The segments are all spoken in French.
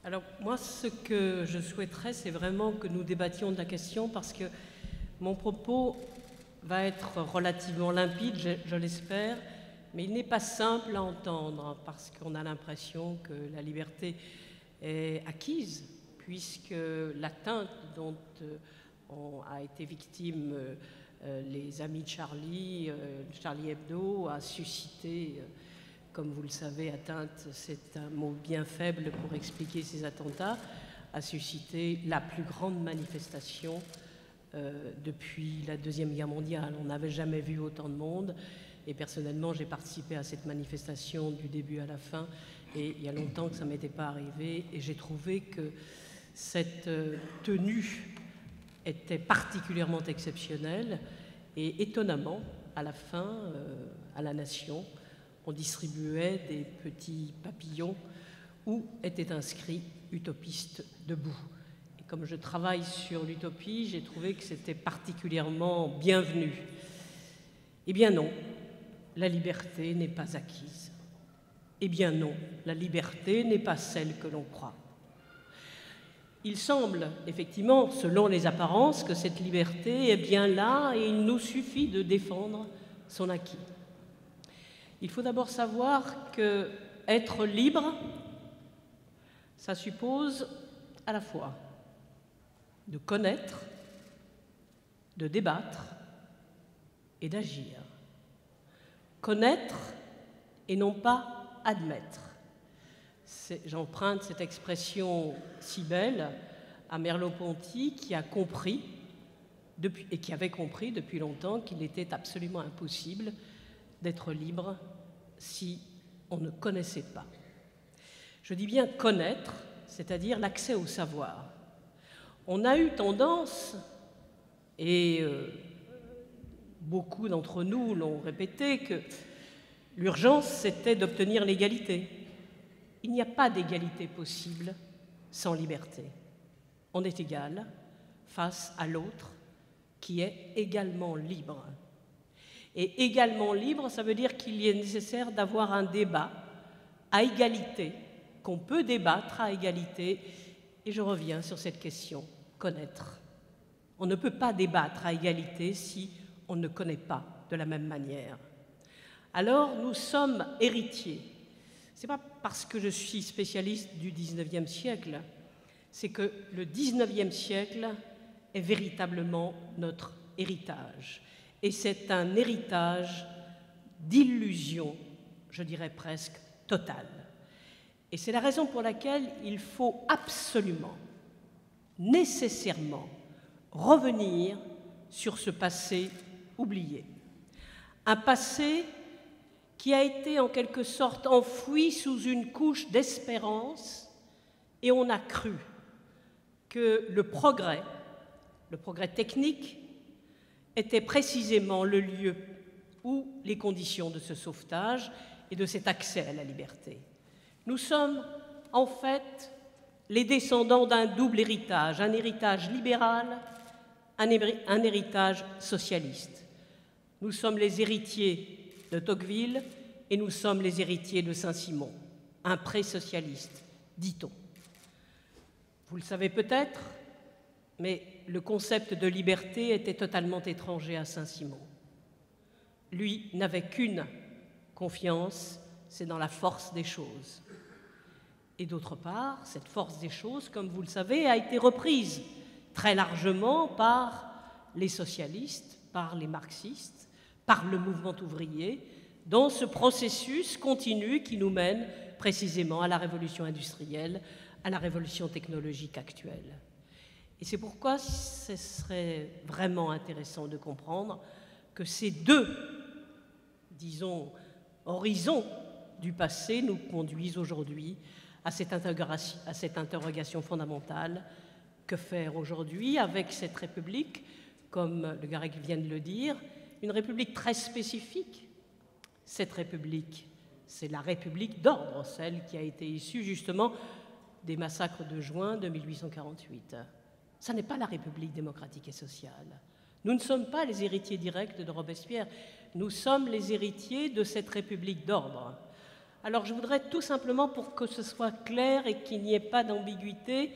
Alors moi, ce que je souhaiterais, c'est vraiment que nous débattions de la question parce que mon propos va être relativement limpide, je l'espère, mais il n'est pas simple à entendre parce qu'on a l'impression que la liberté est acquise, puisque l'atteinte dont a été victime les amis de Charlie, Charlie Hebdo, a suscité, comme vous le savez, atteinte, c'est un mot bien faible pour expliquer ces attentats, a suscité la plus grande manifestation depuis la Deuxième Guerre mondiale. On n'avait jamais vu autant de monde et personnellement j'ai participé à cette manifestation du début à la fin et il y a longtemps que ça ne m'était pas arrivé et j'ai trouvé que cette tenue était particulièrement exceptionnelle et étonnamment à la fin, à la Nation, on distribuait des petits papillons où était inscrit « Utopiste debout ». Et comme je travaille sur l'utopie, j'ai trouvé que c'était particulièrement bienvenu. Eh bien non, la liberté n'est pas acquise. Eh bien non, la liberté n'est pas celle que l'on croit. Il semble, effectivement, selon les apparences, que cette liberté est bien là et il nous suffit de défendre son acquis. Il faut d'abord savoir qu'être libre, ça suppose à la fois de connaître, de débattre et d'agir. Connaître et non pas admettre. J'emprunte cette expression si belle à Merleau-Ponty qui a compris, et qui avait compris depuis longtemps qu'il était absolument impossible d'être libre si on ne connaissait pas. Je dis bien connaître, c'est-à-dire l'accès au savoir. On a eu tendance, et beaucoup d'entre nous l'ont répété, que l'urgence c'était d'obtenir l'égalité. Il n'y a pas d'égalité possible sans liberté. On est égal face à l'autre qui est également libre. Et également libre, ça veut dire qu'il est nécessaire d'avoir un débat à égalité, qu'on peut débattre à égalité. Et je reviens sur cette question, connaître. On ne peut pas débattre à égalité si on ne connaît pas de la même manière. Alors, nous sommes héritiers. Ce n'est pas parce que je suis spécialiste du XIXe siècle, c'est que le XIXe siècle est véritablement notre héritage. Et c'est un héritage d'illusion, je dirais presque totale. Et c'est la raison pour laquelle il faut absolument, nécessairement, revenir sur ce passé oublié. Un passé qui a été en quelque sorte enfoui sous une couche d'espérance, et on a cru que le progrès technique, était précisément le lieu où les conditions de ce sauvetage et de cet accès à la liberté. Nous sommes en fait les descendants d'un double héritage, un héritage libéral, un héritage socialiste. Nous sommes les héritiers de Tocqueville et nous sommes les héritiers de Saint-Simon, un pré-socialiste, dit-on. Vous le savez peut-être, mais le concept de liberté était totalement étranger à Saint-Simon. Lui n'avait qu'une confiance, c'est dans la force des choses. Et d'autre part, cette force des choses, comme vous le savez, a été reprise très largement par les socialistes, par les marxistes, par le mouvement ouvrier, dans ce processus continu qui nous mène précisément à la révolution industrielle, à la révolution technologique actuelle. Et c'est pourquoi ce serait vraiment intéressant de comprendre que ces deux, disons, horizons du passé nous conduisent aujourd'hui à cette interrogation fondamentale. Que faire aujourd'hui avec cette République, comme Le Garrec vient de le dire, une République très spécifique. Cette République, c'est la République d'ordre, celle qui a été issue justement des massacres de juin de 1848. Ça n'est pas la République démocratique et sociale. Nous ne sommes pas les héritiers directs de Robespierre, nous sommes les héritiers de cette République d'ordre, Alors je voudrais tout simplement, pour que ce soit clair et qu'il n'y ait pas d'ambiguïté,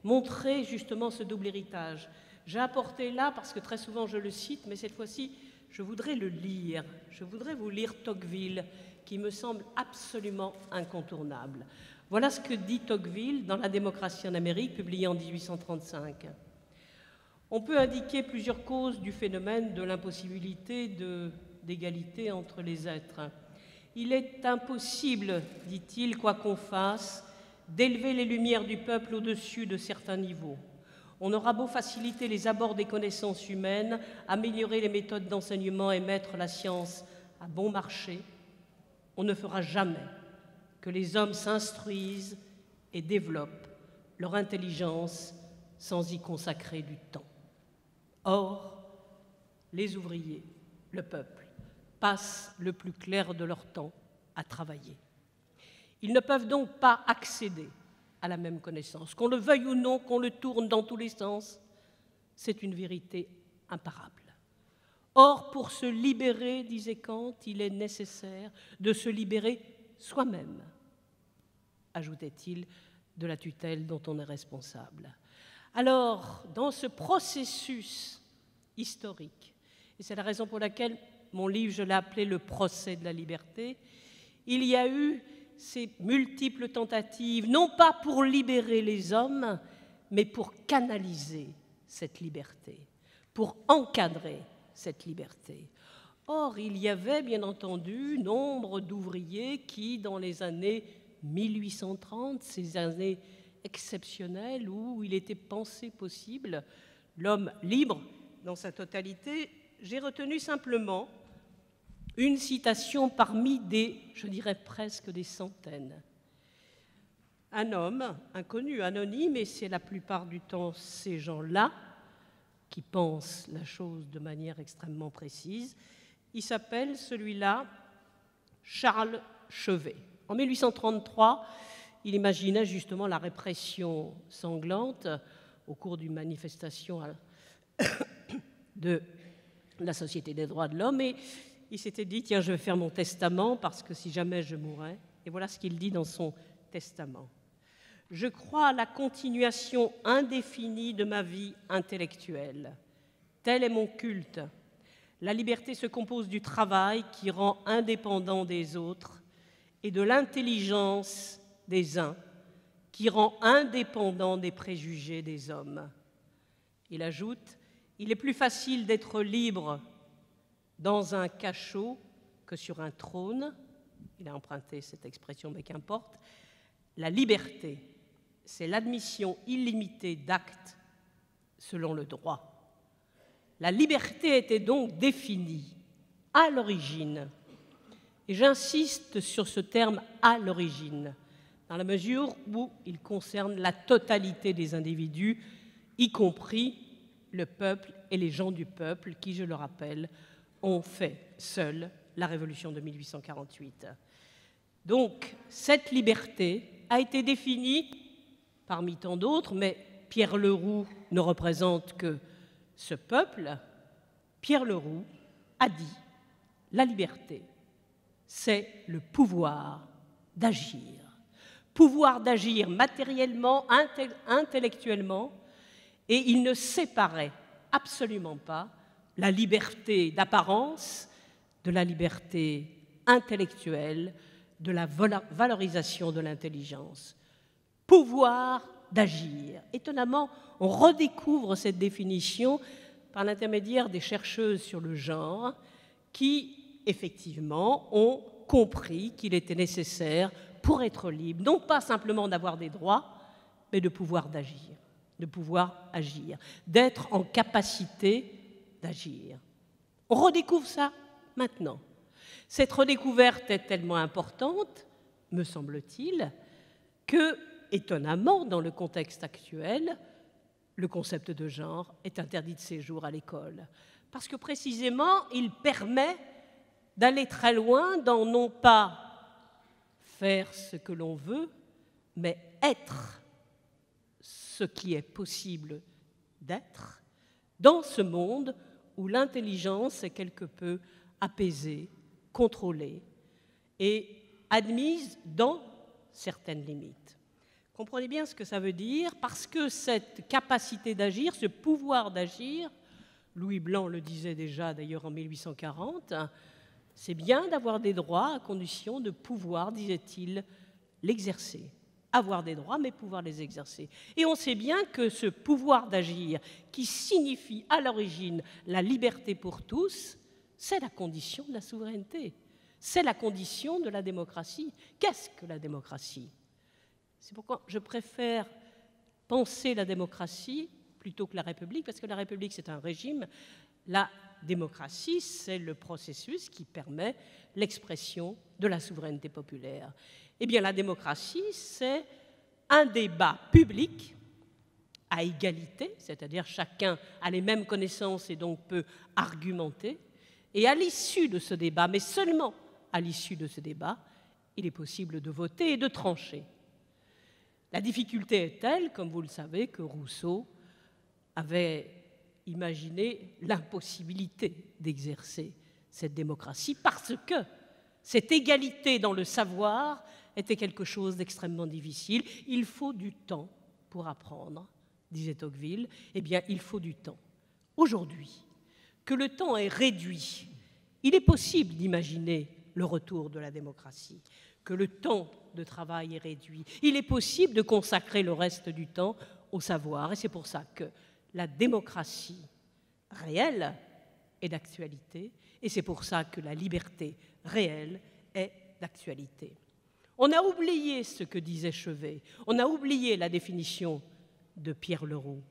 montrer justement ce double héritage. J'ai apporté là, parce que très souvent je le cite, mais cette fois-ci, je voudrais le lire. Je voudrais vous lire Tocqueville, qui me semble absolument incontournable. Voilà ce que dit Tocqueville dans La démocratie en Amérique, publié en 1835. On peut indiquer plusieurs causes du phénomène de l'impossibilité d'égalité entre les êtres. Il est impossible, dit-il, quoi qu'on fasse, d'élever les lumières du peuple au-dessus de certains niveaux. On aura beau faciliter les abords des connaissances humaines, améliorer les méthodes d'enseignement et mettre la science à bon marché, on ne fera jamais que les hommes s'instruisent et développent leur intelligence sans y consacrer du temps. Or, les ouvriers, le peuple, passent le plus clair de leur temps à travailler. Ils ne peuvent donc pas accéder à la même connaissance. Qu'on le veuille ou non, qu'on le tourne dans tous les sens, c'est une vérité imparable. Or, pour se libérer, disait Kant, il est nécessaire de se libérer soi-même, ajoutait-il, de la tutelle dont on est responsable. Alors, dans ce processus historique, et c'est la raison pour laquelle mon livre, je l'ai appelé « Le procès de la liberté », il y a eu ces multiples tentatives, non pas pour libérer les hommes, mais pour canaliser cette liberté, pour encadrer cette liberté. Or, il y avait bien entendu nombre d'ouvriers qui, dans les années 1830, ces années exceptionnelles où il était pensé possible l'homme libre dans sa totalité, j'ai retenu simplement une citation parmi des, je dirais presque des centaines. Un homme inconnu, anonyme, et c'est la plupart du temps ces gens-là qui pensent la chose de manière extrêmement précise. Il s'appelle, celui-là, Charles Chevet. En 1833, il imaginait justement la répression sanglante au cours d'une manifestation de la Société des droits de l'homme, et il s'était dit, tiens, je vais faire mon testament parce que si jamais je mourais, et voilà ce qu'il dit dans son testament. Je crois à la continuation indéfinie de ma vie intellectuelle. Tel est mon culte. La liberté se compose du travail qui rend indépendant des autres et de l'intelligence des uns qui rend indépendant des préjugés des hommes. Il ajoute, il est plus facile d'être libre dans un cachot que sur un trône. Il a emprunté cette expression, mais qu'importe. La liberté, c'est l'admission illimitée d'actes selon le droit. La liberté était donc définie à l'origine, et j'insiste sur ce terme « à l'origine », dans la mesure où il concerne la totalité des individus, y compris le peuple et les gens du peuple qui, je le rappelle, ont fait seuls la révolution de 1848. Donc, cette liberté a été définie parmi tant d'autres, mais Pierre Leroux ne représente que ce peuple. Pierre Leroux a dit « La liberté, c'est le pouvoir d'agir. Pouvoir d'agir matériellement, intellectuellement, et il ne séparait absolument pas la liberté d'apparence de la liberté intellectuelle, de la valorisation de l'intelligence. Pouvoir d'agir. Étonnamment, on redécouvre cette définition par l'intermédiaire des chercheuses sur le genre qui, effectivement, ont compris qu'il était nécessaire, pour être libre, non pas simplement d'avoir des droits, mais de pouvoir d'agir, de pouvoir agir, d'être en capacité d'agir. On redécouvre ça maintenant. Cette redécouverte est tellement importante, me semble-t-il, que, étonnamment, dans le contexte actuel, le concept de genre est interdit de séjour à l'école. Parce que précisément, il permet d'aller très loin dans non pas faire ce que l'on veut, mais être ce qui est possible d'être dans ce monde où l'intelligence est quelque peu apaisée, contrôlée, et admise dans certaines limites. Comprenez bien ce que ça veut dire, parce que cette capacité d'agir, ce pouvoir d'agir, Louis Blanc le disait déjà d'ailleurs en 1840, c'est bien d'avoir des droits à condition de pouvoir, disait-il, l'exercer. Avoir des droits, mais pouvoir les exercer. Et on sait bien que ce pouvoir d'agir, qui signifie à l'origine la liberté pour tous, c'est la condition de la souveraineté. C'est la condition de la démocratie. Qu'est-ce que la démocratie? C'est pourquoi je préfère penser la démocratie plutôt que la République, parce que la République, c'est un régime. La démocratie, c'est le processus qui permet l'expression de la souveraineté populaire. Eh bien, la démocratie, c'est un débat public à égalité, c'est-à-dire chacun a les mêmes connaissances et donc peut argumenter. Et à l'issue de ce débat, mais seulement à l'issue de ce débat, il est possible de voter et de trancher. La difficulté est telle, comme vous le savez, que Rousseau avait imaginé l'impossibilité d'exercer cette démocratie parce que cette égalité dans le savoir était quelque chose d'extrêmement difficile. Il faut du temps pour apprendre, disait Tocqueville. Eh bien, il faut du temps. Aujourd'hui, que le temps est réduit, il est possible d'imaginer le retour de la démocratie. Que le temps de travail est réduit, il est possible de consacrer le reste du temps au savoir. Et c'est pour ça que la démocratie réelle est d'actualité, et c'est pour ça que la liberté réelle est d'actualité. On a oublié ce que disait Chevet, on a oublié la définition de Pierre Leroux.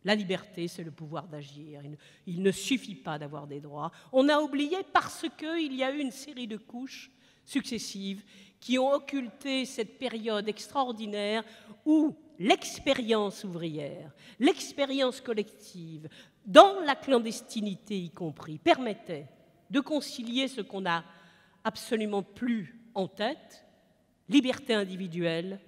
La liberté, c'est le pouvoir d'agir. Il ne suffit pas d'avoir des droits. On a oublié parce qu'il y a eu une série de couches successives qui ont occulté cette période extraordinaire où l'expérience ouvrière, l'expérience collective, dans la clandestinité y compris, permettait de concilier ce qu'on n'a absolument plus en tête, liberté individuelle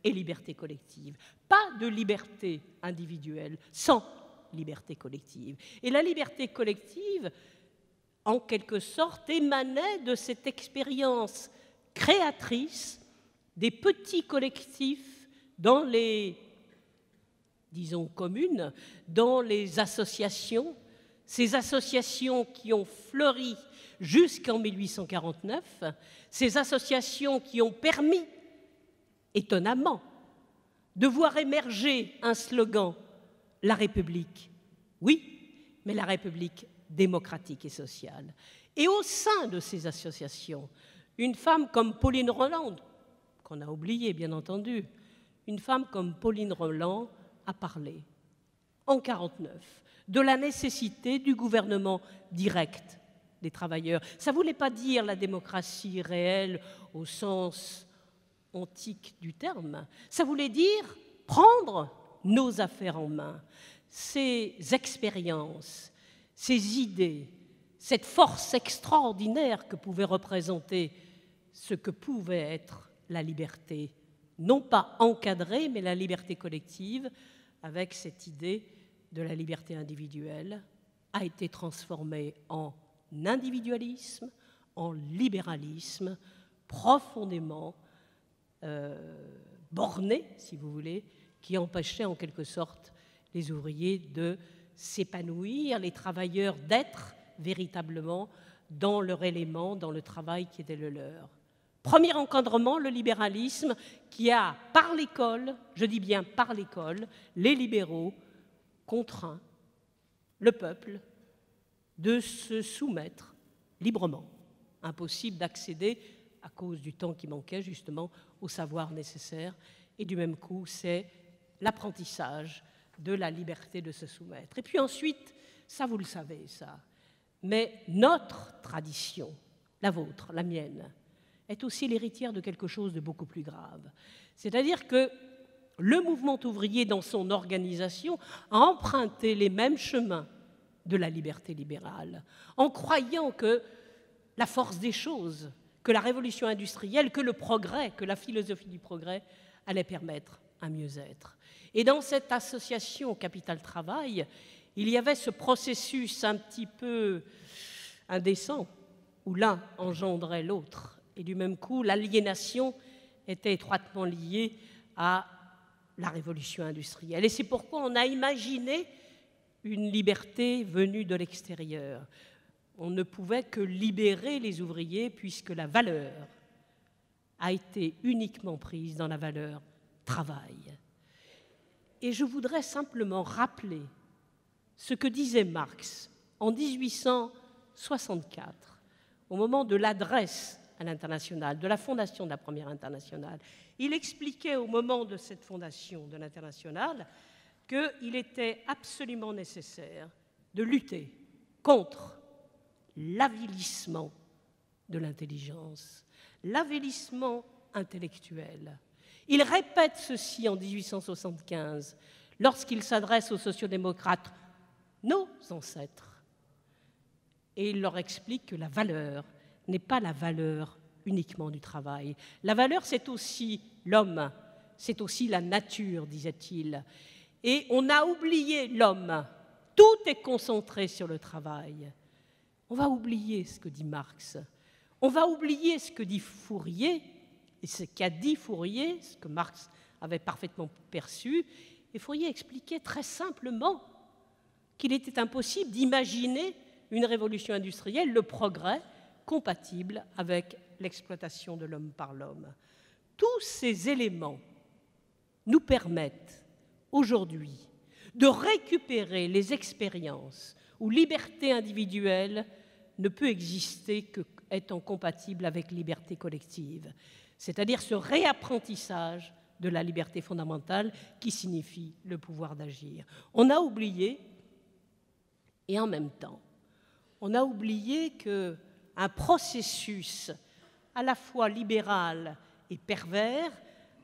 et liberté collective. Pas de liberté individuelle sans liberté collective. Et la liberté collective, en quelque sorte, émanait de cette expérience créatrice des petits collectifs dans les, disons, communes, dans les associations, ces associations qui ont fleuri jusqu'en 1849, ces associations qui ont permis, étonnamment, de voir émerger un slogan, la République. Oui, mais la République démocratique et sociale. Et au sein de ces associations, une femme comme Pauline Roland, qu'on a oubliée bien entendu, une femme comme Pauline Roland a parlé, en 1949, de la nécessité du gouvernement direct des travailleurs. Ça ne voulait pas dire la démocratie réelle au sens antique du terme, ça voulait dire prendre nos affaires en main, ces expériences, ces idées, cette force extraordinaire que pouvait représenter ce que pouvait être la liberté, non pas encadrée, mais la liberté collective, avec cette idée de la liberté individuelle, a été transformée en individualisme, en libéralisme, profondément borné, si vous voulez, qui empêchait en quelque sorte les ouvriers de s'épanouir, les travailleurs d'être véritablement dans leur élément, dans le travail qui était le leur. Premier encadrement, le libéralisme qui a, par l'école, je dis bien par l'école, les libéraux contraint le peuple de se soumettre librement. Impossible d'accéder, à cause du temps qui manquait justement, au savoir nécessaire. Et du même coup, c'est l'apprentissage de la liberté de se soumettre. Et puis ensuite, ça vous le savez, ça, mais notre tradition, la vôtre, la mienne, est aussi l'héritière de quelque chose de beaucoup plus grave. C'est-à-dire que le mouvement ouvrier, dans son organisation, a emprunté les mêmes chemins de la liberté libérale, en croyant que la force des choses, que la révolution industrielle, que le progrès, que la philosophie du progrès allait permettre un mieux-être. Et dans cette association Capital-Travail, il y avait ce processus un petit peu indécent, où l'un engendrait l'autre, Et du même coup, l'aliénation était étroitement liée à la révolution industrielle. Et c'est pourquoi on a imaginé une liberté venue de l'extérieur. On ne pouvait que libérer les ouvriers puisque la valeur a été uniquement prise dans la valeur travail. Et je voudrais simplement rappeler ce que disait Marx en 1864, au moment de l'adresse à l'internationale, de la fondation de la première internationale. Il expliquait au moment de cette fondation de l'internationale qu'il était absolument nécessaire de lutter contre l'avilissement de l'intelligence, l'avilissement intellectuel. Il répète ceci en 1875 lorsqu'il s'adresse aux sociodémocrates, nos ancêtres. Et il leur explique que la valeur n'est pas la valeur uniquement du travail. La valeur, c'est aussi l'homme, c'est aussi la nature, disait-il. Et on a oublié l'homme. Tout est concentré sur le travail. On va oublier ce que dit Marx. On va oublier ce que dit Fourier, et ce qu'a dit Fourier, ce que Marx avait parfaitement perçu. Et Fourier expliquait très simplement qu'il était impossible d'imaginer une révolution industrielle, le progrès, compatible avec l'exploitation de l'homme par l'homme. Tous ces éléments nous permettent aujourd'hui de récupérer les expériences où liberté individuelle ne peut exister qu'étant compatible avec liberté collective, c'est-à-dire ce réapprentissage de la liberté fondamentale qui signifie le pouvoir d'agir. On a oublié, et en même temps, on a oublié qu'un processus à la fois libéral et pervers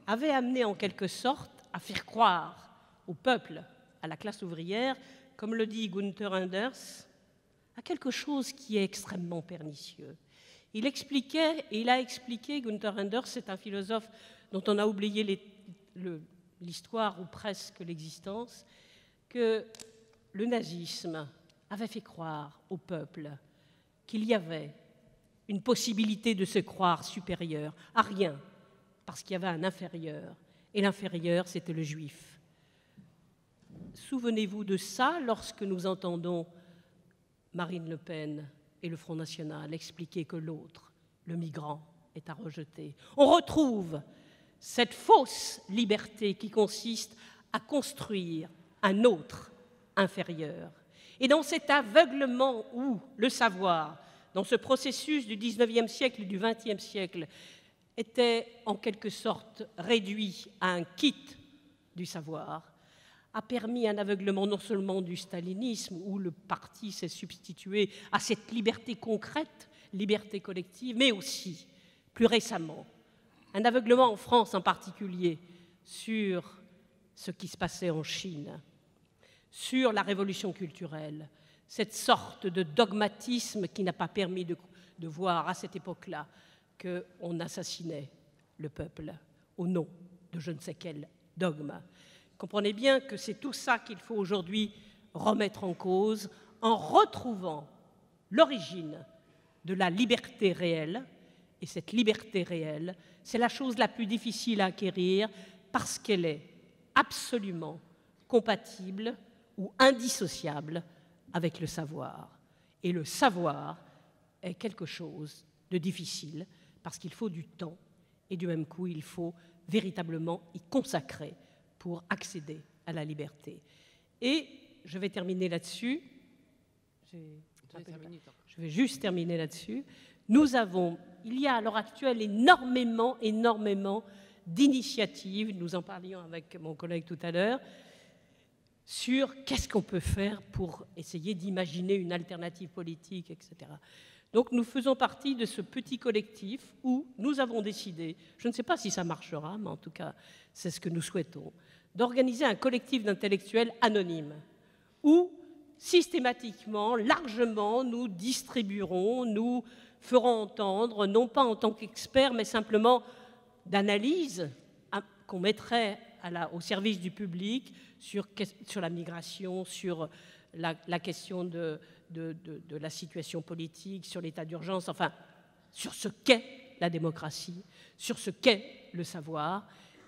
avait amené en quelque sorte à faire croire au peuple, à la classe ouvrière, comme le dit Gunther Anders, à quelque chose qui est extrêmement pernicieux. Il a expliqué, Gunther Anders, c'est un philosophe dont on a oublié l'histoire ou presque l'existence, que le nazisme avait fait croire au peuple qu'il y avait une possibilité de se croire supérieur à rien, parce qu'il y avait un inférieur, et l'inférieur, c'était le juif. Souvenez-vous de ça lorsque nous entendons Marine Le Pen et le Front National expliquer que l'autre, le migrant, est à rejeter. On retrouve cette fausse liberté qui consiste à construire un autre inférieur. Et dans cet aveuglement où le savoir, dans ce processus du XIXe siècle et du XXe siècle, était en quelque sorte réduit à un kit du savoir, a permis un aveuglement non seulement du stalinisme, où le parti s'est substitué à cette liberté concrète, liberté collective, mais aussi, plus récemment, un aveuglement en France en particulier sur ce qui se passait en Chine, sur la révolution culturelle, cette sorte de dogmatisme qui n'a pas permis de voir à cette époque-là qu'on assassinait le peuple au nom de je ne sais quel dogme. Comprenez bien que c'est tout ça qu'il faut aujourd'hui remettre en cause en retrouvant l'origine de la liberté réelle. Et cette liberté réelle, c'est la chose la plus difficile à acquérir parce qu'elle est absolument compatible ou indissociable avec le savoir. Et le savoir est quelque chose de difficile parce qu'il faut du temps et du même coup, il faut véritablement y consacrer pour accéder à la liberté. Et je vais terminer là-dessus. Je vais juste terminer là-dessus. Il y a à l'heure actuelle énormément d'initiatives, nous en parlions avec mon collègue tout à l'heure, sur qu'est-ce qu'on peut faire pour essayer d'imaginer une alternative politique, etc. Donc nous faisons partie de ce petit collectif où nous avons décidé, je ne sais pas si ça marchera, mais en tout cas c'est ce que nous souhaitons, d'organiser un collectif d'intellectuels anonymes où systématiquement, largement, nous distribuerons, nous ferons entendre, non pas en tant qu'experts, mais simplement d'analyse qu'on mettrait au service du public sur la migration, sur la question de la situation politique, sur l'état d'urgence, enfin, sur ce qu'est la démocratie, sur ce qu'est le savoir,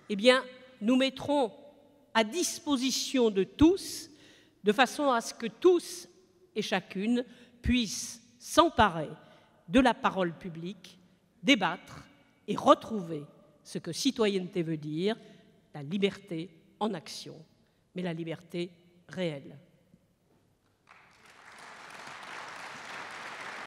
eh bien, nous mettrons à disposition de tous, de façon à ce que tous et chacune puissent s'emparer de la parole publique, débattre et retrouver ce que citoyenneté veut dire, la liberté en action, mais la liberté réelle.